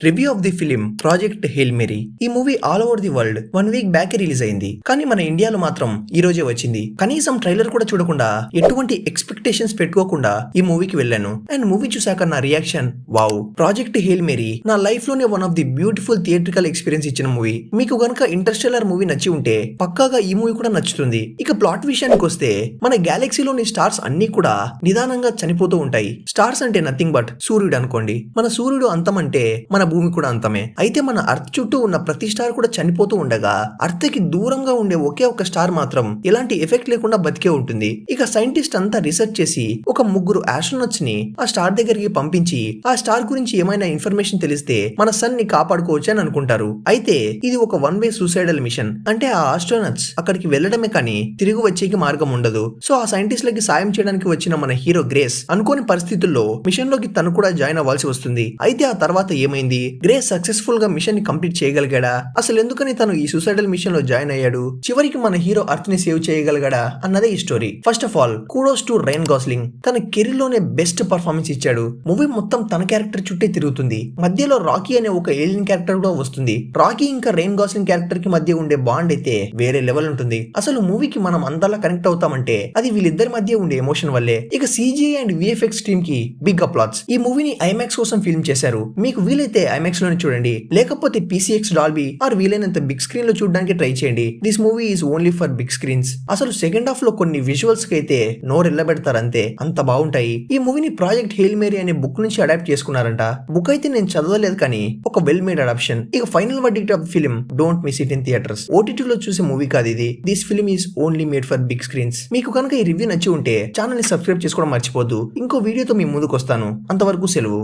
Review of the film Project Hail Mary. ఈ movie all over the world 1 week back release అయింది. కానీ మన ఇండియాలో మాత్రం ఈ రోజే వచ్చింది. కనీసం ట్రైలర్ కూడా చూడకుండా ఎటువంటి ఎక్స్పెక్టేషన్స్ పెట్టుకోకుండా ఈ మూవీకి వెళ్ళాను. అండ్ మూవీ చూసాక నా reaction wow. Project Hail Mary నా లైఫ్ లోనే one of the beautiful theatrical experience ఇచ్చిన మూవీ. మీకు గనుక ఇంటర్స్టెల్లర్ మూవీ నచ్చి ఉంటే పక్కాగా ఈ మూవీ కూడా నచ్చుతుంది. ఇక ప్లాట్ విషయానికి వస్తే మన గ్యాలక్సీలోని స్టార్స్ అన్ని కూడా నిదానంగా చనిపోతూ ఉంటాయి. స్టార్స్ అంటే నథింగ్ బట్ సూర్యుడు అనుకోండి. మన సూర్యుడు అంతం అంటే మన భూమి కూడా అంతమే. అయితే మన అర్త్ చుట్టూ ఉన్న ప్రతి స్టార్ కూడా చనిపోతూ ఉండగా అర్త్ కి దూరంగా ఉండే ఒకే ఒక స్టార్ మాత్రం ఎలాంటి ఎఫెక్ట్ లేకుండా బతికే ఉంటుంది. ఇక సైంటిస్ట్ అంతా రీసెర్చ్ చేసి ఒక ముగ్గురు ఆస్ట్రోనట్స్ ని ఆ స్టార్ దగ్గరికి పంపించి ఆ స్టార్ గురించి ఏమైనా ఇన్ఫర్మేషన్ తెలిస్తే మన సన్ ని కాపాడుకోవచ్చు అని అనుకుంటారు. అయితే ఇది ఒక వన్ వే సూసైడల్ మిషన్. అంటే ఆ ఆస్ట్రోనట్స్ అక్కడికి వెళ్లడమే కానీ తిరిగి వచ్చేకి మార్గం ఉండదు. సో ఆ సైంటిస్టులకి సాయం చేయడానికి వచ్చిన మన హీరో గ్రేస్ అనుకోని పరిస్థితుల్లో మిషన్ లోకి తను కూడా జాయిన్ అవ్వాల్సి వస్తుంది. అయితే ఆ తర్వాత ఏమైంది? గ్రేస్ సక్సెస్ఫుల్ గా మిషన్ ని కంప్లీట్ చేయగలిగాడా? అసలు ఎందుకని తను ఈ సూసైడల్ మిషన్ లో జాయిన్ అయ్యాడు? చివరికి మన హీరో అర్త్ ని సేవ్ చేయగలిగాడా అన్నదే ఈ story. First of all kudos to Ryan Gosling. తన కెరీర్ లోనే బెస్ట్ పర్ఫార్మెన్స్ ఇచ్చాడు. మూవీ మొత్తం తన క్యారెక్టర్ చుట్టే తిరుగుతుంది. మధ్యలో రాకీ అనే ఒక ఏలియన్ క్యారెక్టర్ కూడా వస్తుంది. రాకీ ఇంకా రైన్ గాస్లింగ్ క్యారెక్టర్ కి మధ్య ఉండే బాండ్ అయితే వేరే లెవెల్ ఉంటుంది. అసలు మూవీకి మనం అంతలా కనెక్ట్ అవుతామంటే అది వీళ్ళిద్దరి మధ్య ఉండే ఎమోషన్ వల్లే. ఇక CGI అండ్ VFX టీమ్ కి బిగ్ అప్లాట్స్. ఈ మూవీని IMAX కోసం ఫిల్మ్ చేశారు. మీకు వీలైతే IMAX లోనే చూడండి, లేకపోతే PCX డాల్బీ ఆర్ వీలైనంత బిగ్ స్క్రీన్ లో చూడడానికి ట్రై చేయండి. This movie is only for big screens. అసలు సెకండ్ హాఫ్ లో కొన్ని విజువల్స్ కి అయితే నోరెళ్ళబెడతారంతే, అంత బాగుంటాయి. ఈ మూవీని ప్రాజెక్ట్ హెయిల్ మేరీ అనే బుక్ నుంచి అడాప్ట్ చేసుకున్నారంట. బుక్ అయితే నేను చదవలేదు కానీ ఒక వెల్ మేడ్ అడాప్షన్. ఇక final verdict of film don't miss it in theatres. OTT లో చూసే మూవీ కాదు ఇది. This film is only made for big screens. మీకు కనుక ఈ రివ్యూ నచ్చి ఉంటే ఛానల్ ని సబ్స్క్రైబ్ చేసుకోవడం మర్చిపోద్దు. ఇంకో వీడియోతో మీ ముందుకు వస్తాను. అంతవరకు సెలవు.